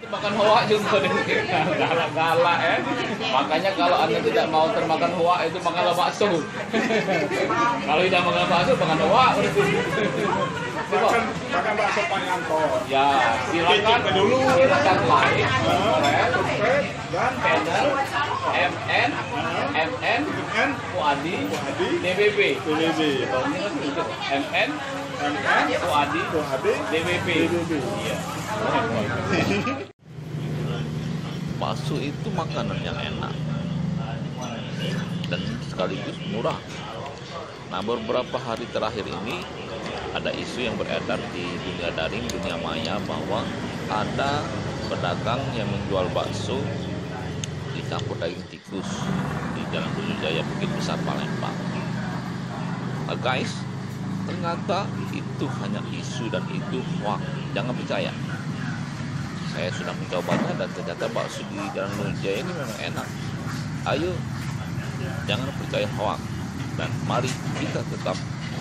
Makan hoa juga galak-galak ya. Makanya kalau Anda tidak mau termakan hoa itu makanlah bakso. Kalau tidak makan bakso, makan hoa. Makan bakso Pak Yanto. Ya, silakan dulu. Silakan like, subscribe, dan channel MN Fuadi DBB. MN Fuadi DBB. Iya. Bakso itu makanan yang enak dan sekaligus murah. Nah, beberapa hari terakhir ini ada isu yang beredar di dunia daring, dunia maya, bahwa ada pedagang yang menjual bakso dicampur daging tikus di Jalan Brawijaya, Bukit Besar, Palembang. Nah, guys, ternyata itu hanya isu dan itu hoax. Jangan percaya. Saya sudah mencobanya dan ternyata bakso di Jalan Brawijaya ini memang enak. Ayo, jangan percaya hoax dan mari kita tetap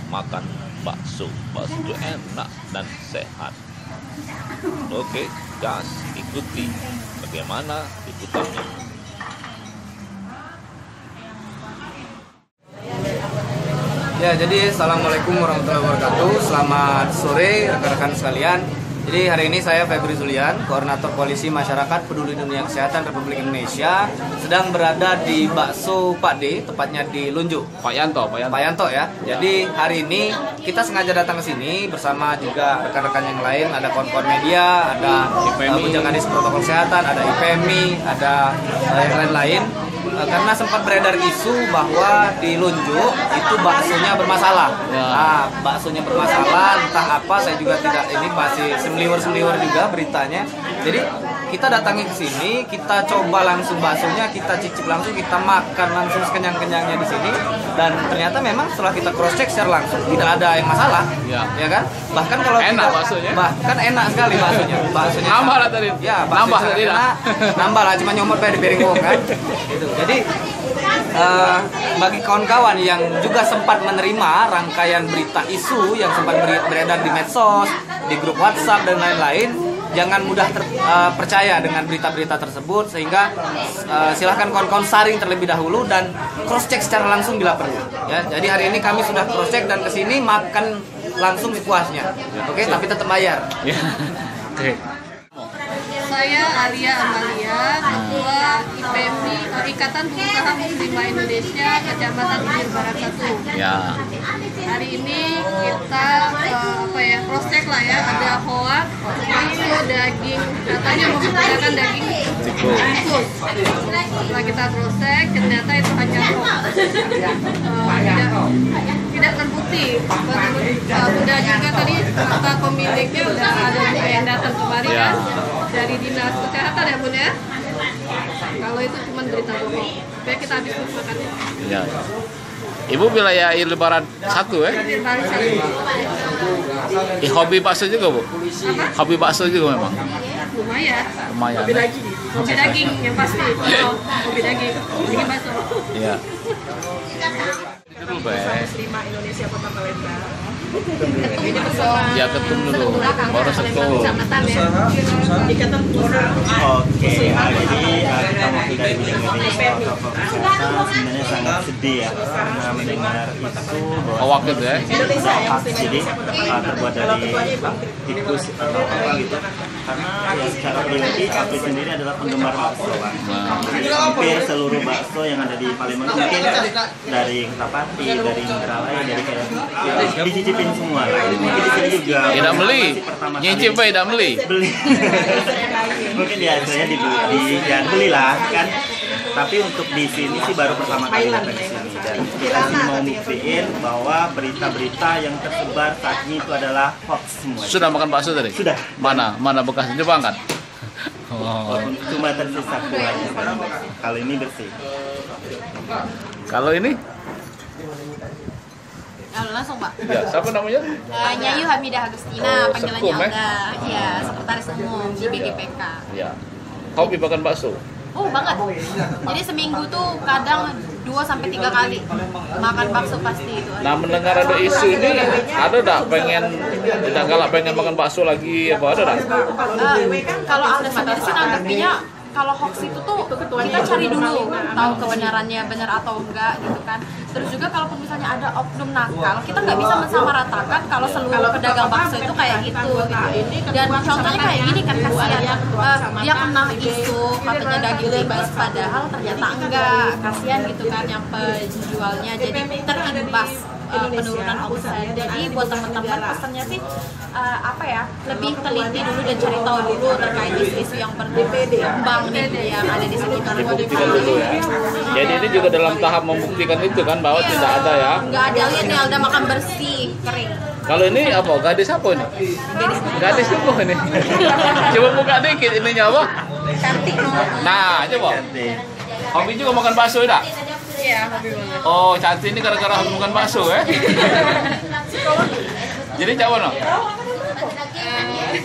makan bakso. Bakso itu enak dan sehat. Oke, gas, ikuti bagaimana liputannya. Ya, jadi assalamualaikum warahmatullahi wabarakatuh. Selamat sore rekan-rekan sekalian. Jadi hari ini saya Febri Zulian, Koordinator Koalisi Masyarakat Peduli Dunia Kesehatan Republik Indonesia, sedang berada di Bakso Pak D, tepatnya di Lunjuk. Pak Yanto Ya. Jadi hari ini kita sengaja datang ke sini bersama juga rekan-rekan yang lain, ada kawan-kawan media, ada Pujagadis Protokol Kesehatan, ada IPMI, ada yang lain-lain. Karena sempat beredar isu bahwa di Lunjuk itu baksonya bermasalah. Nah, baksonya bermasalah, entah apa, saya juga tidak, ini masih seliwer-seliwer juga beritanya. Jadi kita datangi ke sini, kita coba langsung baksonya, kita cicip langsung, kita makan langsung sekenyang-kenyangnya di sini, dan ternyata memang setelah kita cross check secara langsung tidak ada yang masalah, ya kan? Bahkan kalau enak baksonya, bahkan enak sekali baksonya. Nambah lah tadi. Ya, nambah tadi lah. Nambah lah, cuma nyomot di piring wong kan. Gitu. Jadi bagi kawan-kawan yang juga sempat menerima rangkaian berita isu yang sempat beredar di medsos, di grup WhatsApp dan lain-lain, jangan mudah percaya dengan berita-berita tersebut, sehingga silahkan kawan-kawan saring terlebih dahulu dan cross check secara langsung bila perlu. Ya, jadi hari ini kami sudah cross check dan kesini makan langsung sepuasnya. Oke, tapi tetap bayar. Oke. Saya Alia Amalia, Ketua IPMI Ikatan Pengusaha Muslimah Indonesia Kecamatan Ujir Barat 1. Ya. Hari ini kita cross check lah ya, ada hoax itu daging, katanya menggunakan daging tikus. Setelah kita cross check, ternyata itu hanya hoax. Tidak terbukti. Udah juga tadi kata pemiliknya udah ada juga yang datang kemarin kan dari dinas kesehatan ya Bun ya. Kalau itu cuma berita bohong. Biar kita habis makannya. Ya. Ibu wilayah Lebaran 1 ya? Lebaran 1. Hobi bakso juga Bu? Apa? Hobi bakso juga memang? Lumayan. Hobi daging. Hobi daging yang pasti. Hobi daging. Bikin bakso. Iya. Dulu Muslimah Indonesia Kota Palembang. Ya, ketum dulu. Baru sekolah. Oke, hari ini kita wakil dari bidang medis protokol kesehatan sebenarnya sangat sedih ya karena mendengar isu bahwa Gitu ya? hoax jadi terbuat dari tikus atau apa gitu. Karena ya secara pribadi Kapi sendiri adalah penggemar bakso Pak. Jadi hampir seluruh bakso yang ada di Palembang mungkin dari Ketapati, dari Indralaya, dari kayak dicicipin semua. Mungkin di sini juga Tidak beli. Nyicip tidak beli. Beli. Mungkin ya saya dibeli lah kan. Tapi untuk di sini sih baru pertama kali datang ke sini dan kita sih mau buktiin bahwa berita-berita yang tersebar saat ini itu adalah hoax semua. Sudah makan bakso tadi? Sudah. Mana bekasnya? Coba angkat. Cuma tersisa kuahnya kan. Kalau ini bersih. Kalau ini? Langsung Pak. Ya, siapa namanya? Nyayu Hamidah Agustina, panggilannya Sekum, Olga. Ya, sekretaris umum di BGPK. Ya. Hobi makan bakso? Oh banget. Jadi seminggu tuh kadang 2 2-3 kali makan bakso pasti itu. Nah, mendengar ada isu ini, ada tak pengen tidak galak pengen makan bakso lagi apa ada tak? Kalau aku sendiri sih nanggepinnya kalau hoax itu tuh kita cari dulu tahu kebenarannya benar atau enggak gitu kan. Terus juga kalaupun misalnya ada oknum nakal, kita nggak bisa mensamaratakan kalau seluruh pedagang bakso itu kayak gitu. Dan contohnya kayak gini kan, kasihan dia kena isu katanya daging bebas padahal ternyata enggak, kasihan gitu kan yang penjualnya jadi terimbas penurunan omset. Jadi buat teman-teman pesannya sih apa ya, lebih teliti dulu dan cari tahu dulu terkait isu-isu yang berkembang nih yang ada di sekitar Dibuktikan dulu ya. Jadi ini juga dalam tahap membuktikan itu kan bahwa tidak ada ya. Nggak ada, lihat nih Alda makan bersih kering. Kalau ini apa? Gadis apa ini? Gadis apa ini? Coba buka dikit ininya apa? Cantik banget. Nah, coba. Hobi juga makan bakso ya? Iya, hobi banget. Oh, cantik ini gara-gara hobi makan bakso ya? Jadi coba no.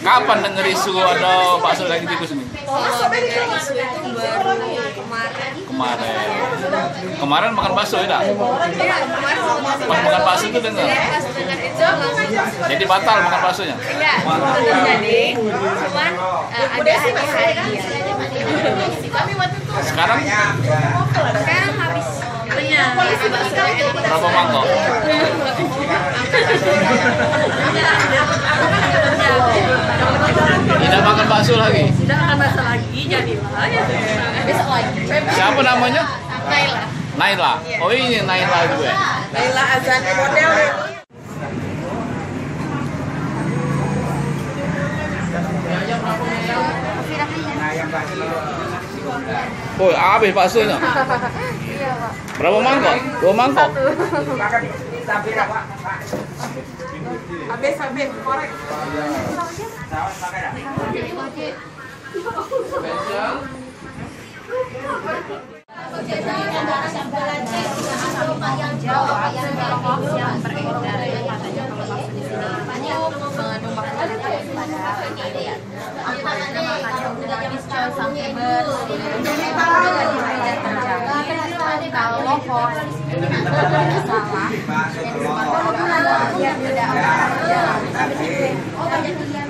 Kapan denger isu ada bakso daging tikus ini? Kalau dengar isu itu baru kemarin. Kemarin makan bakso ya? Iya, kemarin Pas makan bakso itu denger. pas dengar itu langsung. Jadi batal makan baksonya? Enggak, tetap jadi. Cuman ada hari-hari ya. Sekarang Sekarang habis. Iya, berapa mangkok? Tidak makan bakso lagi. Sudah akan masa lagi jadi ya. Besok lagi. Siapa namanya? Naila. Naila. Oh ini Naila juga. Naila Azani model. Oh, habis baksonya. Iya, Pak. Berapa mangkok? 2 mangkok. Habis korek. Jawab segala hoax yang beredar ya, katanya kalau bakso di sini mengandung bakteri padahal ada ya. Makanya udah habis sampai bersih. Tidak terjaga kalau hoax itu salah dan tidak ada.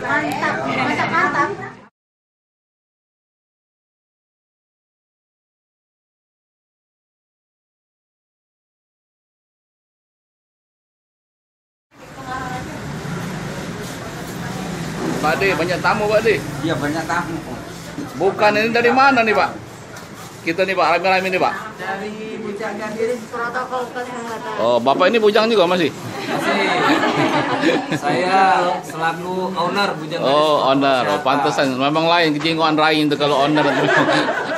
Mantap. Pak De, banyak tamu Pak De. Iya, banyak tamu. Bukan ini dari mana nih Pak? Kita nih Pak, rame-rame nih Pak. Dari Bujang Gadis Protokol Kesehatan. Oh, Bapak ini bujang juga masih? Saya selaku owner Bujang Gadis Oh, Protokol owner. Oh, Kesehatan. pantesan. Memang lain kejenggoan Rain itu kalau owner itu.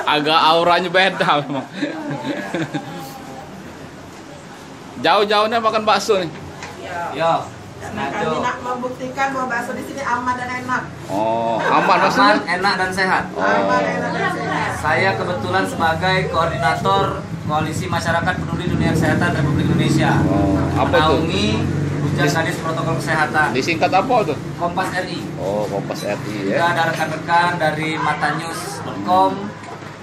Agak auranya beda memang. Jauh-jauhnya makan bakso nih. Ya, Karena kami nak membuktikan bahwa bakso di sini aman dan enak. Oh, aman aman, maksudnya? enak dan sehat. Aman, enak dan sehat. Saya kebetulan sebagai koordinator Koalisi Masyarakat Peduli Dunia Kesehatan Republik Indonesia. Oh, apa tuh? Menaungi Bujang Gadis Protokol Kesehatan. Disingkat apa tuh? Kompas RI. Oh, Kompas RI Juga ya. ada rekan-rekan dari matanews.com.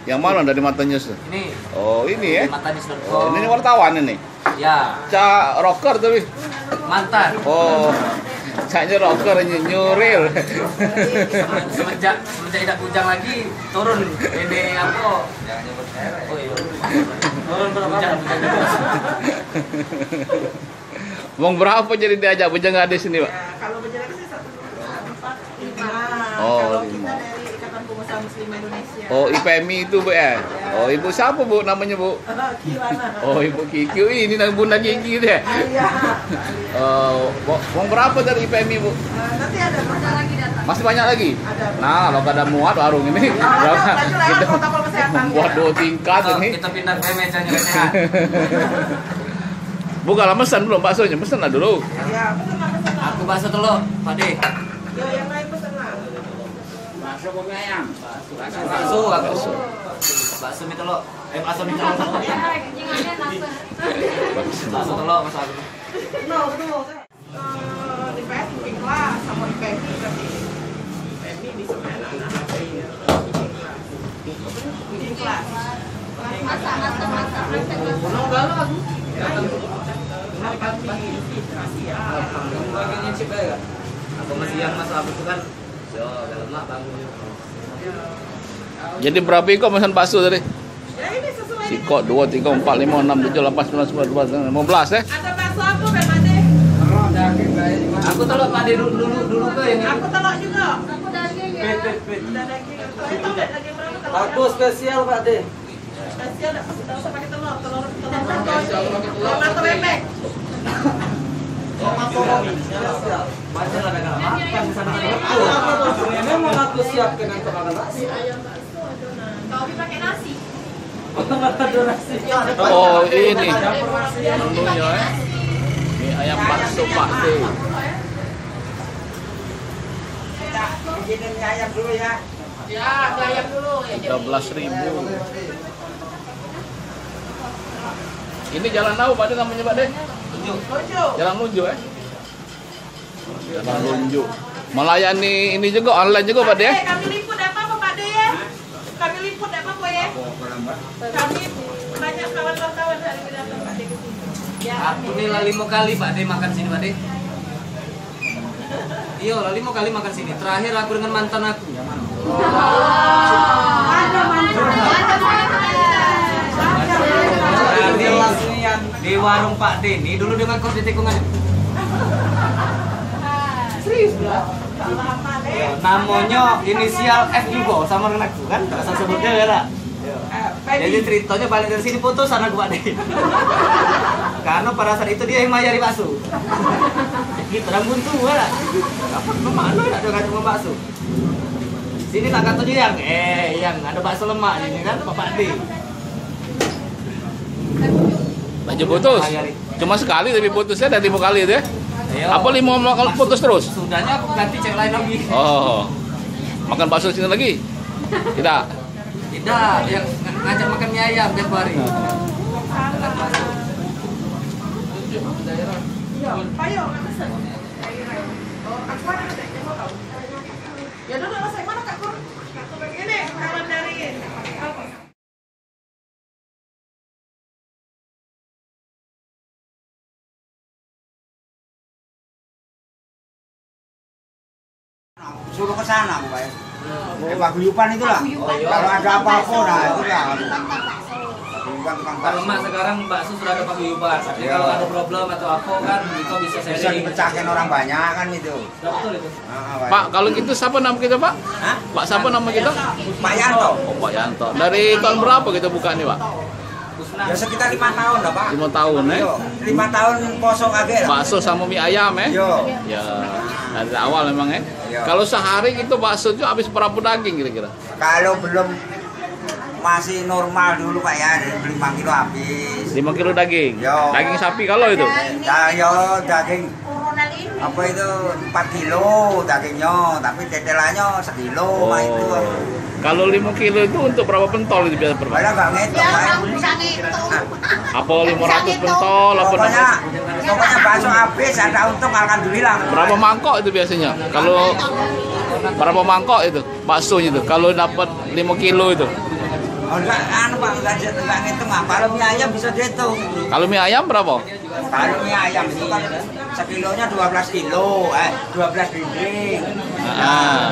Yang mana dari Mata News tuh? Ini Oh, ini ya. matanews.com. Oh, ini wartawan ini. Ya, Cak rocker tapi. mantan. Oh, caknya rocker nyuril. Semenjak tidak bujang lagi turun ini apa? Jangan nyebut merek. Oh iya. Turun bujang terus. Wong berapa jadi diajak Bujang Gadis ini, Pak? Ya, kalau berjalan sih 1, 2, 3, 4, 5. Oh, Kalau 5. kita dari Ikatan Pengusaha Muslim Indonesia. Oh, IPMI itu, Bu ya. Oh, Ibu siapa, Bu, namanya, Bu? Kiwana. Oh, Ibu Kiki. Ini Bunda Kiki deh. Iya. Oh, wong berapa dari IPMI, Bu? Nanti ada lagi datang. Masih banyak lagi? Ada. Nah, kalau kada muat warung ini. Berapa? Kita protokol kesehatan. membuat 2 tingkat ini. Kita pindah ke mejanya sehat. Bu, kalau pesan belum baksonya? Pesan lah dulu. Ya, pesan. Aku bakso telur, Pak De. Yo, yang lain pesan lah. Bakso aku. Bakso mie telur. Bakso mie telur. Bakso telur Mas aku. No, betul. Di PS mungkin kelas sama di PMI berarti. PMI bisa main anak-anak. Mungkin kelas. Masak. Aku masih yang masalah itu kan. Yo, lemak bangun. Jadi berapa ikut pesan bakso tadi? Ya ini sesuai. Sikok 2, 3, 4, 5, 6, 7, 8, 9, 10, 12, 15 Ada bakso apa Pak Ade? Aku tolak Pak De dulu ke ini. Aku telur juga. Aku daging ya. Ada daging. Itu daging berapa telur? Aku spesial Pak De. Spesial enggak usah pakai telur. Telur atau bebek. Memang aku siapkan untuk makan nasi. Kalau pakai nasi. Oh ini menunya ini ayam bakso Pak D. Bikinin ayam dulu ya. Ya, ayam dulu ya. 13.000. Ini jalan apa Pak D namanya Pak D? Jalan Lunjuk Jalan Lunjuk. Melayani ini juga online juga Pak D ya? Kami liput apa Pak De ya? Kami liput apa ya? Kami banyak kawan-kawan hari ini datang Pak De ke sini. Aku nih 5 kali Pak De makan sini Pak De. Iya, 5 kali makan sini. Terakhir aku dengan mantan aku. Di warung Pak De ini dulu dia ngekos di tikungan. Serius lah. Namanya inisial F juga sama dengan aku kan? Gak usah sebutnya ya lah. Jadi ceritanya balik dari sini putus sama aku Pak De. Karena pada saat itu dia yang mayari bakso. Gitu orang buntu lah. Apa kemana nak dengan cuma bakso? Sini tak katanya yang ada bakso lemak ini kan Pak De. Baju putus. Cuma sekali tapi putusnya dari 5 kali itu ya? Ayo. Apa 5 kali putus terus? Sudahnya aku ganti cewek lain lagi. Oh. Makan bakso sini lagi? Tidak. Tidak, yang ngajak makan mie ayam tiap hari. Payo, pesen. Oh, aku ada yang mau tahu. Ya dulu saya mana Kak Kur? Ini kawan dari apa? Suruh ke sana Bu, Pak ya. Paguyuban itulah. Kalau ada apa-apa nah itulah. Kalau emak sekarang bakso sudah ada paguyuban. Jadi kalau ada problem atau apa kan kita bisa Bisa sharing. dipecahkan orang banyak kan itu. Betul itu. Pak, kalau gitu siapa nama kita Pak? Hah? Pak siapa nama kita? Pak Yanto. Oh Pak Yanto. Dari tahun berapa kita buka nih Pak? Ya sekitar 5 tahun lah Pak. 5 tahun Yo, 5 tahun kosong aja lah. Bakso sama mie ayam Yo. Ya, dari awal memang Iya. Kalau sehari itu bakso itu habis berapa daging kira-kira? Kalau belum masih normal dulu Pak ya, beli 5 kilo habis. 5 kilo daging. Yo. Daging sapi kalau itu? Ya yo daging apa itu 4 kilo dagingnya, tapi tetelannya 1 kilo Pak itu. Kalau 5 kilo itu untuk berapa pentol itu biasa berapa? Padahal nggak ngitung Pak. Apa 500 pentol? Apa Pokoknya bakso habis ada untung alhamdulillah. berapa mangkok itu biasanya? Kalau berapa mangkok itu baksonya itu? Kalau dapat 5 kilo itu? Oh, enggak, Pak, enggak ngitung ah. Kalau mie ayam bisa dihitung. Kalau mie ayam berapa? Kalau mie ayam itu kan sekilonya 12 kilo, 12 dinding.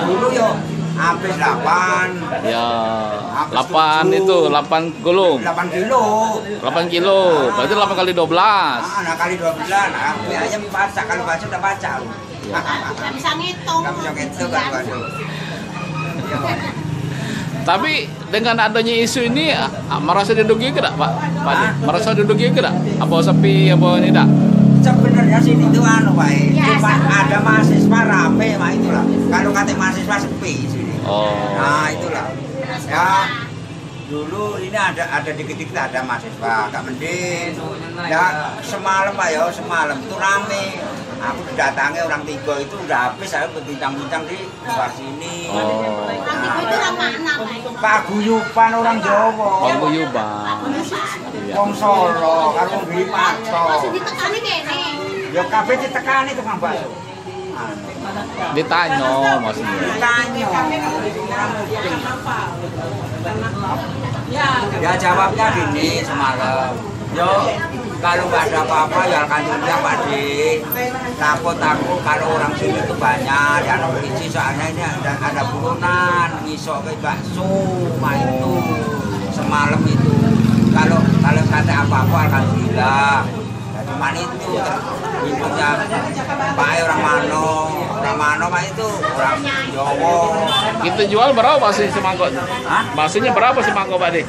Dulu yo habis 8. Ya, 8 itu 8 gulung. 8 kilo. 8 kilo. Berarti 8 kali 12. Nah, kali 12. Nah, mie ayam baca, kalau baca udah baca. Nggak bisa ngitung. Enggak bisa ngitung kan, waduh. Tapi dengan adanya isu ini merasa didugi ke tak, Pak? Merasa didugi ke tak? Apa sepi apa ini tak? Sebenarnya sini itu Pak. Cuma ada mahasiswa rame Pak itulah. Kalau kata mahasiswa sepi sini. Oh. Nah, itulah. Ya dulu ini ada dikit-dikit ada mahasiswa, agak mending. Ya semalam Pak ya, semalam itu rame. Aku didatangi orang 3 itu udah habis, saya berbincang-bincang di luar sini. Oh. Paguyuban orang Jawa. Paguyuban. Wong Solo, karo beli patok. Ditekani kene. Ya kabeh ditekani tukang bakso. Ditanya maksudnya. Ditanya. Ya jawabnya gini semalam. Yo, kalau nggak ada apa-apa ya kandungnya Pak De. Takut kalau orang sini itu banyak yang polisi soalnya ini ada buronan ngisok ke bakso, itu semalam itu. Kalau kata apa-apa alhamdulillah. Cuman itu ibunya Pak orang Mano Pak itu orang Jawa. Kita jual berapa bakso semangkok? Hah? Baksonya berapa semangkok Pak De?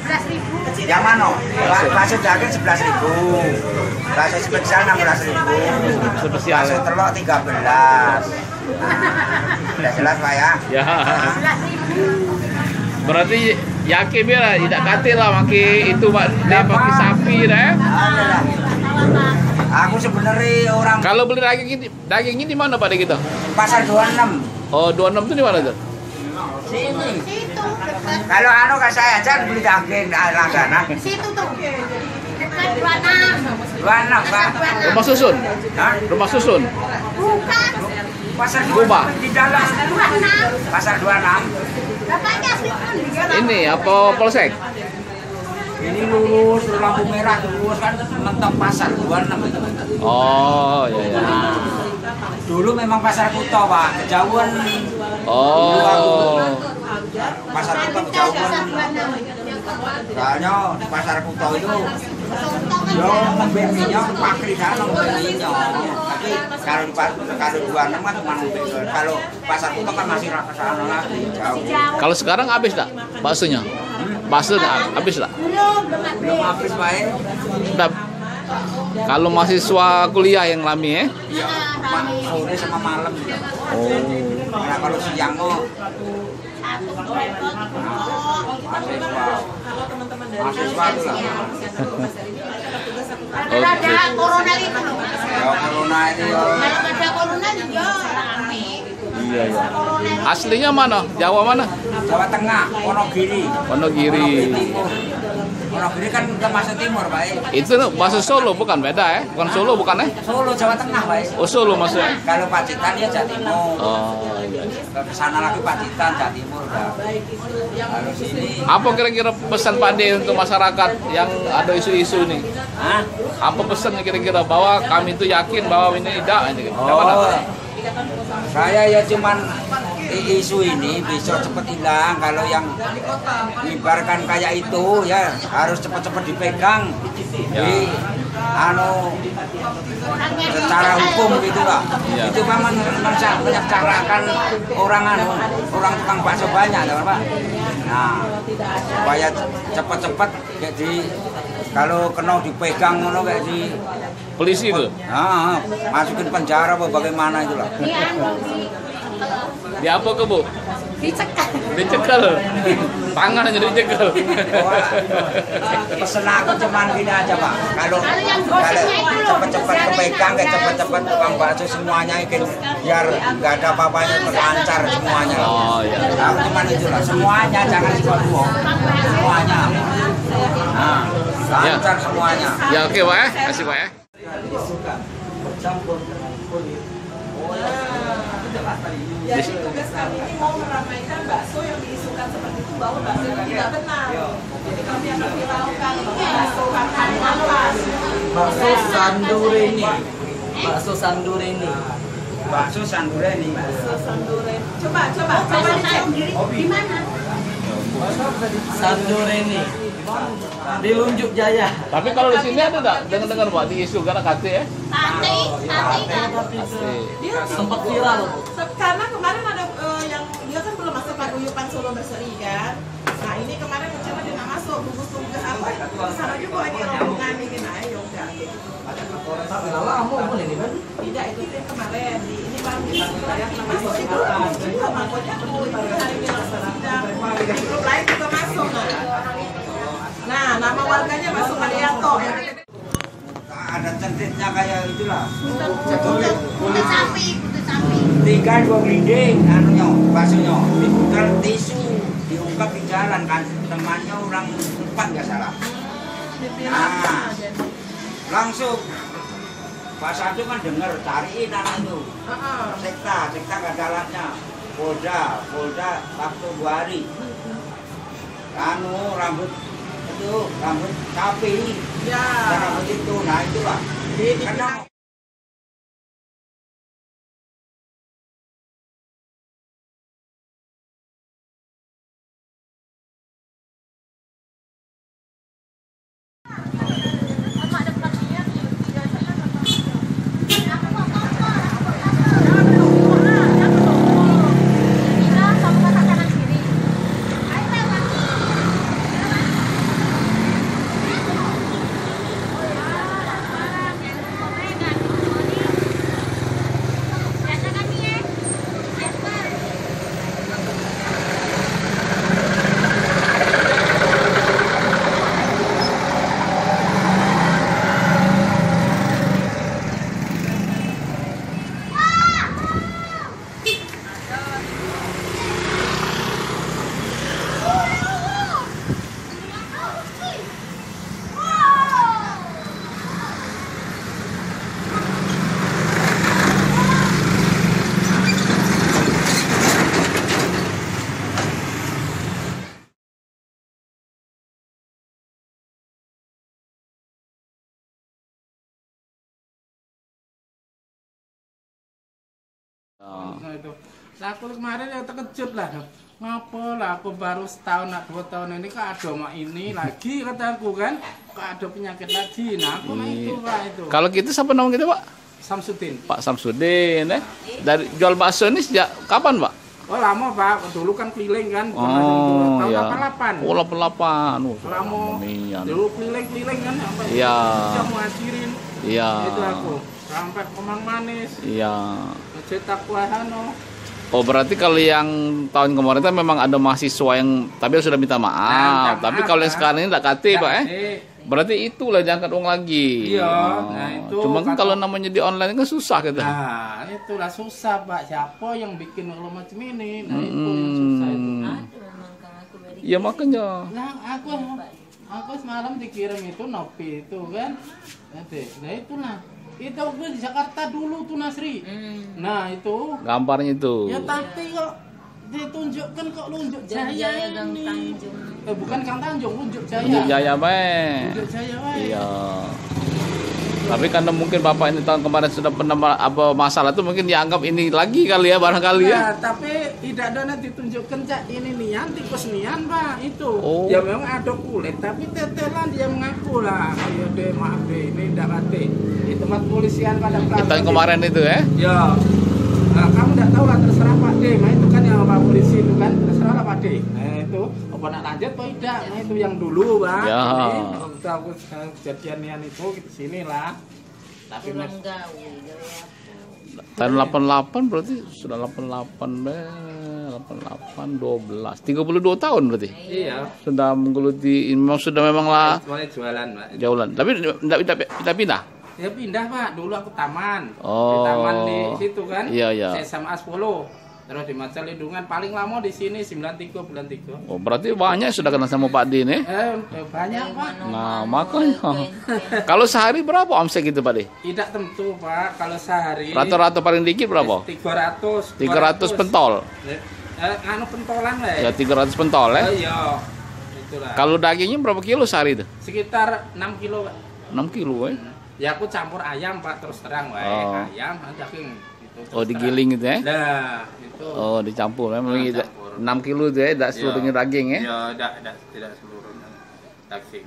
Yang mana? Bakso daging 11.000, bakso spesial 16.000, Spesial. bakso telur 13. Sudah jelas Pak ya? Ya. Berarti yakin ya tidak katil lah maki itu Pak De pakai sapi dah. Aku sebenarnya orang Kalau beli dagingnya di mana Pak De kita? pasar 26. Oh 26 itu di mana tuh? Sini. Kalau ke saya aja beli daging langganan. Situ tuh. 26 Pak. Rumah susun. Hah? Rumah susun. Bukan. Pasar Rumah. 26 di dalam. 26. Pasar 26. Bapaknya Slipon. Ini apa polsek? Ini lurus lampu merah lurus kan mentok pasar 26 itu. Oh iya ya. Dulu memang pasar Kuto Pak, kejauhan. Oh. Pasar Kuto kejauhan. Soalnya di pasar Kuto itu yo ngambil minyak pakri sana ngambil minyak. Tapi kalau 26 kan cuma ngambil. Kalau pasar Kuto kan masih ke sana lagi jauh. Kalau sekarang habis tak baksonya? Bakso habis tak? Belum habis Pak. Udah. Kalau mahasiswa kuliah yang lami ya? Iya, sore sama malam. Oh. Nah, kalau siang mau mahasiswa itu lah. Ada corona itu. Ya corona ini ya. Kalau ada corona juga rame. Iya iya. Aslinya mana? Jawa mana? Jawa Tengah, Wonogiri. Wonogiri. Wonogiri kan termasuk timur, Pak. Itu bahasa Solo bukan beda ya? Bukan Solo bukan ya? Solo, Jawa Tengah, Pak. Oh Solo maksudnya. Kalau Pacitan ya Jawa Timur. Oh iya. Ke sana lagi Pacitan, Jawa Timur dah. Kalau sini Apa kira-kira pesan Pak De untuk masyarakat yang ada isu-isu ini? Hah? Apa pesannya kira-kira bahwa kami itu yakin bahwa ini tidak ini? Saya ya cuman isu ini besok cepat hilang. Kalau yang menyebarkan kayak itu ya harus cepat-cepat dipegang. Jadi secara hukum gitulah. Ya. Itu memang menyengsarakan orang tukang bakso banyak, Pak. Nah, supaya cepat-cepat jadi kalau kena dipegang ngono kayak di Polisi itu? masukin penjara apa bagaimana itulah. Di apa ke Bu? Dicekal. Dicekal. Tangan aja dicekal. Pesen aku cuman gini aja Pak. Kalau cepet-cepet kepegang, kayak cepet-cepet tukang bakso semuanya biar nggak ada apa-apanya terlancar semuanya. Oh iya. Aku cuman itulah semuanya jangan dibuang-buang. Semuanya. Nah, lancar semuanya. Ya oke Pak ya. Kasih Pak ya. Jadi tugas kami ini mau meramaikan bakso yang diisukan seperti itu bahwa bakso itu tidak benar. Jadi kami akan viralkan bakso makan malas. Bakso Sandureni. Bakso Sandureni. Bakso Sandureni. Bakso Sandureni. Coba dicek. Di mana? Sandureni. Di Lunjuk Jaya. Tapi kalau di sini ada tak dengar-dengar Pak di isu karena KT ya? Sate kan? Dia Sempat viral. karena kemarin ada yang dia kan belum masuk paguyuban Solo Berseri kan. Nah ini kemarin rencana dia nggak masuk gugus-tugas apa? Kesana juga lagi rombongan bikin ayo udah. Tidak itu yang kemarin ini baru masuk itu juga makanya hari ini grup lain juga masuk. Nah nama warganya masuk Marianto. Ada centitnya kayak itulah. Putih sapi. 3-2 glinding anunya, baksonya dibuka tisu, diungkap di jalan kan temannya orang 4 nggak salah. Nah, langsung Pak Samsul kan denger, cariin anak itu. Sekta gak ada alatnya. Polda waktu 2 hari. Rambut sapi. Ya. Rambut itu, nah itulah. Karena Nah itu, nah aku kemarin ya terkejut lah, ngapa lah aku baru setahun, 2 tahun ini kok ada mak ini lagi kataku kan, kok ada penyakit lagi, nah aku nah itu pak itu. Kalau gitu siapa nama kita Pak? Samsudin. Pak Samsudin, dari jual bakso ini sejak kapan Pak? Oh lama pak, dulu kan keliling kan, tahun iya. 88. Oh 88, lama, dulu keliling kan, sampai iya. mau hadirin, iya. itu aku, sampai Kemang Manis, iya. cetak Wahano. Oh berarti kalau yang tahun kemarin itu memang ada mahasiswa yang tapi sudah minta maaf. Tapi kalau yang sekarang ini tidak kate Pak Berarti itulah diangkat uang lagi. Iya. Nah itu. Cuma kan kalau namanya di online kan susah kita. Nah itulah susah Pak. Siapa yang bikin kalau macam ini? Nah itu yang susah itu. Iya makanya. Nah aku semalam dikirim itu Nopi itu kan. Nah itulah. Itu gue di Jakarta dulu tuh Nasri. Nah itu gambarnya itu. ya tapi kok ditunjukkan kok Lunjuk Jaya ini. Bukan Kang Tanjung, Lunjuk Jaya. Lunjuk Jaya Lunjuk Jaya iya. Tapi karena mungkin Bapak ini tahun kemarin sudah pernah apa masalah itu mungkin dianggap ini lagi kali ya barangkali ya. Nah, tapi tidak ada nanti tunjukkan Cak ini nian tikus nian Pak itu. Oh. Ya memang ada kulit tapi tetelan dia mengaku lah. Ayo deh maaf deh ini tidak kate. Di tempat polisian pada Tahun kemarin itu ya. Ya. Nah, kamu tidak tahu lah terserah Pak D. Nah itu kan yang Pak polisi itu kan terserah lah Pak D. Nah itu apa nak lanjut atau tidak? Nah itu yang dulu Pak. Ya. Ini aku kejadian nian itu ke sini lah. Tapi tahun 88 berarti sudah 88 88 12 32 tahun berarti. Iya. Sudah menggeluti memang sudah memang lah mulai jualan Pak. Jualan. Tapi tidak pindah. Ya pindah Pak, dulu aku taman. Oh. Di taman di situ kan. Iya, iya. Saya SMA 10. Terus di masa lindungan paling lama di sini 93 bulan 3. Oh, berarti banyak sudah kenal sama Pak D nih. Banyak Pak. Nah, makanya. Kalau sehari berapa omset gitu Pak D? Tidak tentu Pak, kalau sehari Rata-rata paling dikit berapa? 300. 300 pentol. Anu pentolan lah Ya 300 pentol ya. Iya. Itulah. Kalau dagingnya berapa kilo sehari itu? Sekitar 6 kilo Pak. 6 kilo ya. Ya aku campur ayam Pak terus terang wae. Oh. Ayam daging gitu. Oh digiling gitu ya? Nah, itu. Oh dicampur memang Nah, 6 kilo itu ya, tidak seluruhnya daging ya? Ya, tidak seluruhnya daging.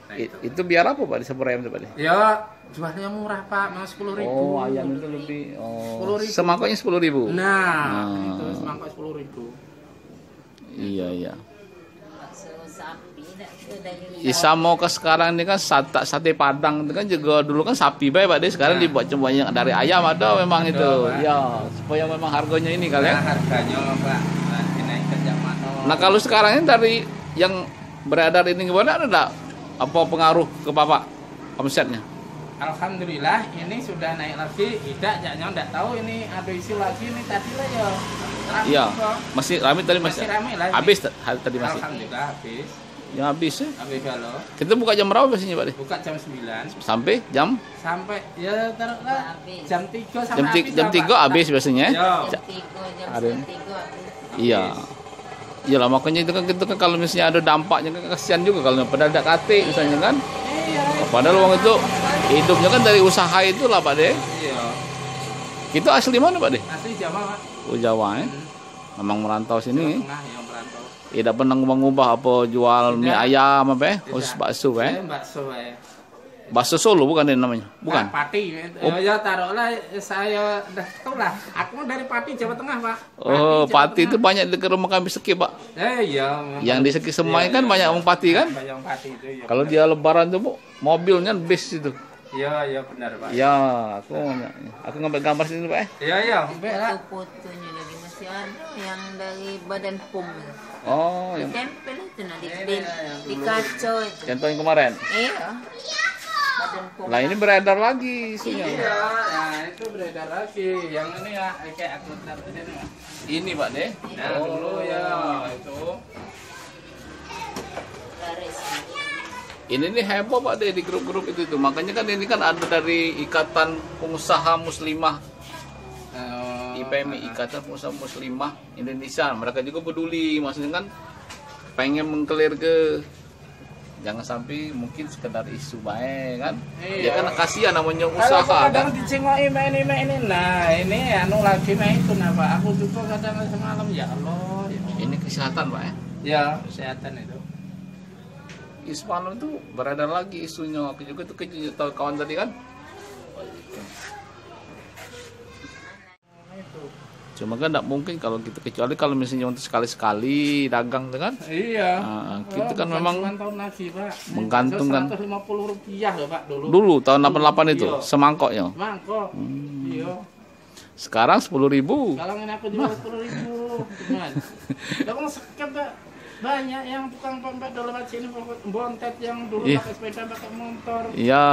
Nah, itu biar apa Pak di sepur ayam itu Pak? Ya jualnya murah Pak, mau 10.000. Oh ayam itu lebih. Oh 10.000. semangkoknya 10.000. Nah, itu semangkok 10.000. Iya. Isa mau ke sekarang ini kan sate Padang itu kan juga dulu kan sapi Pak deh sekarang dibuat cuma yang dari ayam ada memang itu ya supaya memang harganya ini kali ya. Harganya Pak dinaikkan zaman. Nah kalau sekarang ini dari yang beredar ini gimana ada apa pengaruh ke Bapak omsetnya? Alhamdulillah ini sudah naik lagi. Tidak tahu ini ada isu lagi ini tadi lah ya. Iya masih ramai tadi masih ramai lagi. habis tadi masih. Alhamdulillah habis. Yang habis ya. Habis kalau Kita buka jam berapa biasanya Pak De? buka jam 9 Sampai jam sampai taruhlah jam 3 sampai jam 3 habis biasanya. Ya. Hari ini. Iya. Iyalah makanya itu kan kalau misalnya ada dampaknya kan kasihan juga kalau padahal tidak kate misalnya kan. Padahal uang itu hidupnya kan dari usaha itulah Pak De. Iya. Kita asli mana Pak De? Asli Jawa, Pak. Oh Jawa ya. Memang merantau sini. Tengah yang merantau. Tidak pernah ngubah-ngubah apa jual mie ayam apa ya? Khusus bakso ya. Bakso ya. Bakso Solo bukan ini namanya? Bukan. Nah, Pati. Ya taruhlah saya dah tahu lah. Aku dari Pati Jawa Tengah, Pak. Oh, Jawa Pati itu Tengah. banyak di rumah kami Seki, Pak. Iya. Yang di Seki Semai kan banyak orang Pati kan? Banyak Pati itu ya. Kalau dia lebaran tuh, Bu, mobilnya bis itu. Iya, benar, Pak. Ya, aku ngambil gambar sini, Pak. Iya. Fotonya lagi masih ada yang dari Badan POM. Oh, yang Tempel itu nah di kaca itu. contoh yang kemarin. Iya. Badan POM. Lah ini beredar lagi isunya. Iya, nah itu beredar lagi. Yang ini ya kayak aku dapat ini, Pak. Ini, Pak deh. Nah, dulu ya itu. Ini nih heboh Pak deh di grup-grup itu tuh. Makanya kan ini kan ada dari Ikatan Pengusaha Muslimah IPMI, Ikatan Pengusaha Muslimah Indonesia. Mereka juga peduli, maksudnya kan pengen mengkelir ke jangan sampai mungkin sekedar isu baik kan. Ya kan kasihan namanya usaha Kadang kan. dicengoki ini. Nah, ini anu lagi itu nah Pak. Aku juga kadang semalam ya Allah. Ini kesehatan Pak ya. Ya, kesehatan itu. Ismail itu beredar lagi isunya. Aku juga tuh tahu kawan tadi kan. Cuma kan tidak mungkin kalau kita kecuali kalau misalnya untuk sekali-sekali dagang kan. Iya. Kita kan memang tahun lagi, Pak. menggantungkan Rp150 loh, Pak, dulu. dulu tahun 88 itu Iya. semangkoknya. Mangkok. Iya. Sekarang 10.000. Kalau ini aku jual 10.000. Gimana? Lah kok sekep, Pak. Banyak yang tukang pempek dulu Pak sini bontet yang dulu Iya. pakai sepeda pakai motor. Iya.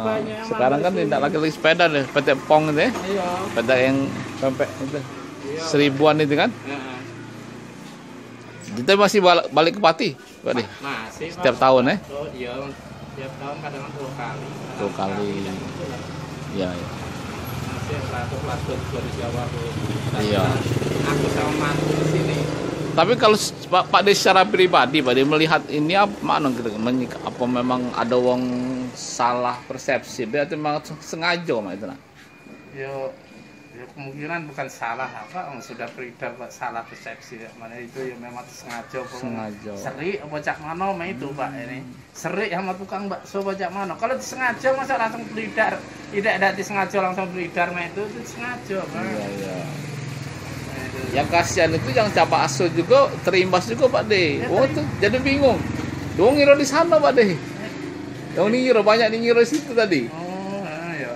banyak yang Sekarang kan malas tidak itu. lagi sepeda deh, PT Pong itu ya. Iya. Sepeda yang pempek itu. Iya. 1000-an itu kan. Heeh. Kita masih balik ke Pati, Pak deh. Masih, Pak. Setiap tahun ya. Oh, iya. Setiap tahun kadang 2 kali. 2 kali. Iya, iya. Masih laku-laku dari Jawa tuh. Iya. Aku sama mantu di sini. Tapi kalau Pak De secara pribadi, Pak De melihat ini apa mana gitu? Apa memang ada wong salah persepsi? Berarti memang sengaja Mak itu nak? Ya kemungkinan bukan salah apa, sudah beredar Pak, salah persepsi ya. Mana itu ya memang sengaja. Sengaja. Serik apa cak mano itu Pak ini. Serik sama tukang bakso cak mano. Kalau disengaja masa langsung beredar. Tidak disengaja langsung beredar itu sengaja Pak. Iya. Yang kasihan itu yang Capa Aso juga terimbas juga Pak De. Oh tuh jadi bingung. Dong ngira di sana Pak De. Yang ngira banyak ngira di situ tadi. Oh ya.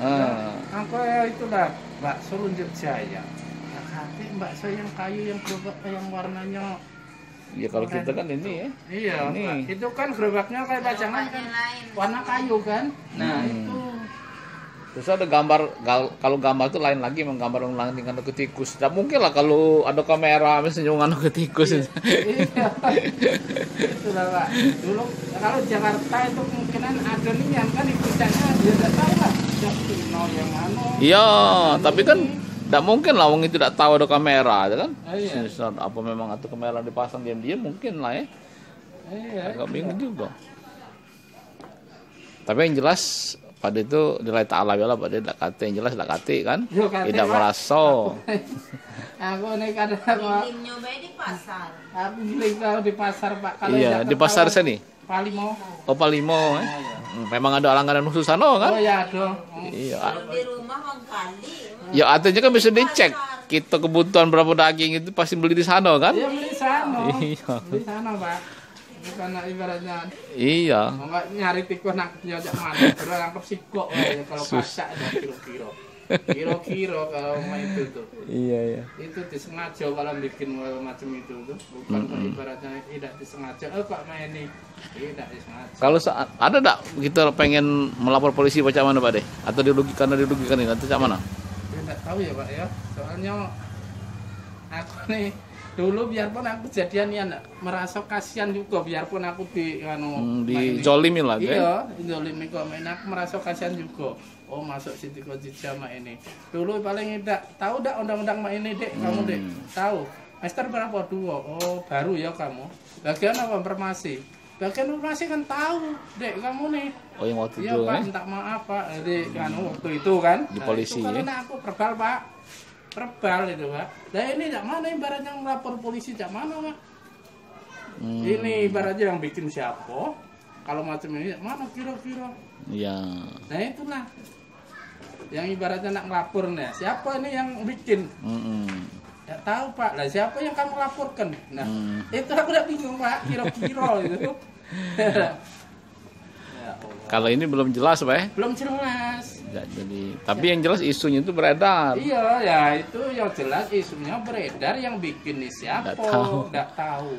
Aku ya itulah bakso Lunjut Jaya. Ya hati bakso yang kayu yang gerobak yang warnanya. Ya kalau kita kan ini ya. Iya. Ini. Pak. Itu kan gerobaknya kayak bacangan kan warna kayu kan. Nah itu. Terus ada gambar, kalau gambar itu lain lagi, menggambar ulang dengan tikus. Tidak mungkin lah kalau ada kamera misalnya dengan tikus. Iya. Itulah Pak. Dulu kalau Jakarta itu kemungkinan ada nih yang kan ikutnya dia tidak tahu lah. Yang Pino yang anu. Iya, tapi kan tidak mungkin lah wong itu tidak tahu ada kamera, kan? Iya. Apa memang ada kamera dipasang diam-diam mungkin lah ya. Iya. Agak bingung juga. Tapi yang jelas pada itu nilai ta'ala ya lah, pada tidak kate, yang jelas tidak kate kan, Yo, kate, tidak Pak. merasa. Aku nih kadang Bikin nyoba di pasar. aku beli kalau di pasar Pak. Kalau Iya, yang di pasar ketahuan, sini. Palimo. Oh Palimo, memang ada langganan khusus sana Oh kan? ya dong. Iya. Kalau di rumah bang kali. Ya artinya kan bisa dicek. Kita kebutuhan berapa daging itu pasti beli di sana kan? Iya beli sana. Iya. Beli sana Pak. Bukan ibaratnya Iya. enggak nyari tikus nangkepnya jak mana. Terus nangkep sikok ya kalau pasak ada kilo-kilo. Kilo-kilo kalau main itu tuh. Iya. Itu disengaja kalau bikin macam itu tuh. Bukan ibaratnya tidak disengaja. Kok main ini tidak disengaja. Kalau ada tak kita pengen melapor polisi macam mana Pak De? Atau dirugikan ini atau macam mana? Tidak tahu ya Pak ya. Soalnya aku nih dulu biarpun aku kejadian merasa kasihan juga biarpun aku dijolimin lah iya dijolimin kok aku merasa kasihan juga. Oh masuk Siti Khadijah mak ini dulu paling tidak tahu dak undang-undang mak ini dek kamu dek tahu Master berapa 2 oh baru ya kamu bagian apa informasi bagian informasi kan tahu dek kamu nih oh yang waktu iya itu pak minta maaf pak dek kan waktu itu kan di polisi itu ya aku verbal pak verbal itu pak nah ini tak mana ibaratnya ngelapor polisi tak mana pak ini ibaratnya yang bikin siapa kalau macam ini mana kira-kira iya nah itulah yang ibaratnya nak ngelapor nih siapa ini yang bikin ya tahu pak lah siapa yang kamu laporkan nah itu aku udah bingung pak kira-kira gitu ya, kalau ini belum jelas pak belum jelas ya, jadi tapi yang jelas isunya itu beredar iya ya itu yang jelas isunya beredar yang bikin nih siapa nggak tahu.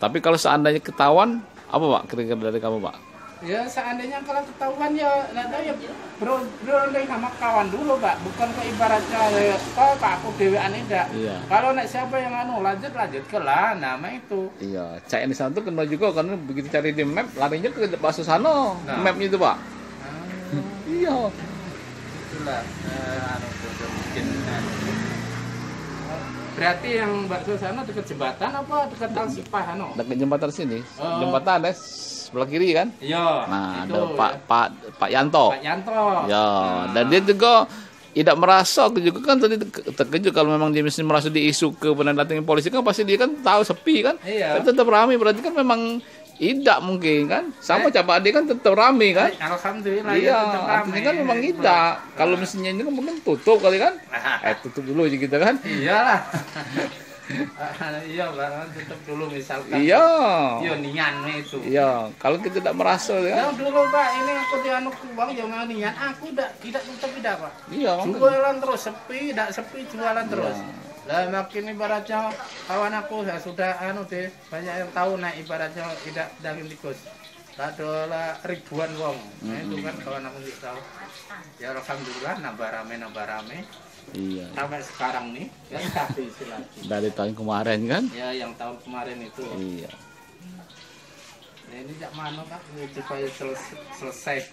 Tapi kalau seandainya ketahuan apa pak kira-kira dari kamu pak? Ya seandainya kalau ketahuan ya nggak tahu ya bro sama kawan dulu pak bukan ke ibaratnya ya pak aku dewean tidak iya. Kalau nak siapa yang lanjut ke lah nama itu iya cak di sana tuh kena juga karena begitu cari di map larinya ke bakso sana mapnya itu pak iya itulah berarti yang bakso sana dekat jembatan apa dekat Alsipah dekat jembatan sini jembatan ada sebelah kiri kan? Iya. Nah, itu, ada Pak Yanto. Pak Yanto. Ya, dan dia juga tidak merasa juga kan tadi terkejut kalau memang dia mesti merasa diisu ke pendatangnya polisi kan pasti dia kan tahu sepi kan? Iya. Tapi tetap ramai berarti kan memang tidak mungkin kan? Sama Capa Ade kan tetap ramai kan? Alhamdulillah iya, ya tetap ramai. artinya kan memang tidak. Kalau mestinya ini kan mungkin tutup kali kan? Tutup dulu aja gitu kan? Iyalah. Iya barang tutup dulu misalkan iya nian itu iya kalau kita tidak merasa ya dulu pak ini aku di anu uang jangan nian aku tidak tutup tidak pak iya jualan terus sepi tidak sepi jualan terus lah makin ibaratnya kawan aku ya sudah deh banyak yang tahu nah ibaratnya tidak daging tikus adalah ribuan wong nah itu kan kawan aku tidak tahu ya alhamdulillah nambah rame iya. Sampai sekarang nih, ya tapi dari tahun kemarin kan? Ya, yang tahun kemarin itu. Iya. Nah, ini jak mana pak? Supaya selesai.